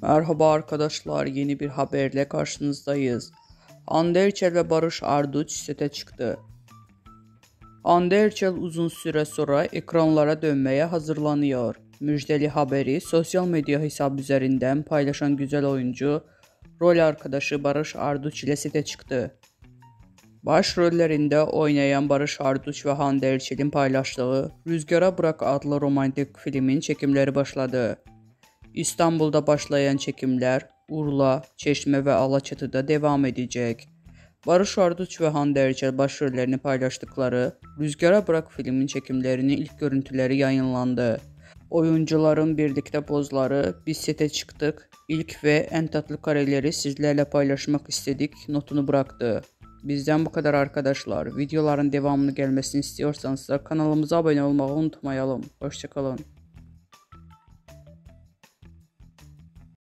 Merhaba arkadaşlar, yeni bir haberle karşınızdayız. Hande Erçel ve Barış Arduç sete çıktı. Hande Erçel uzun süre sonra ekranlara dönmeye hazırlanıyor. Müjdeli haberi sosyal medya hesabı üzerinden paylaşan güzel oyuncu, rol arkadaşı Barış Arduç ile sete çıktı. Başrollerinde oynayan Barış Arduç ve Hande Erçel'in paylaştığı Rüzgara Bırak adlı romantik filmin çekimleri başladı. İstanbul'da başlayan çekimler Urla, Çeşme ve Alaçatı'da devam edecek. Barış Arduç ve Hande Erçel başrollerini paylaştıkları Rüzgara Bırak filmin çekimlerinin ilk görüntüleri yayınlandı. Oyuncuların birlikte pozları "Biz sete çıktık, ilk ve en tatlı kareleri sizlerle paylaşmak istedik" notunu bıraktı. Bizden bu kadar arkadaşlar. Videoların devamını gelmesini istiyorsanız kanalımıza abone olmayı unutmayalım. Hoşça kalın.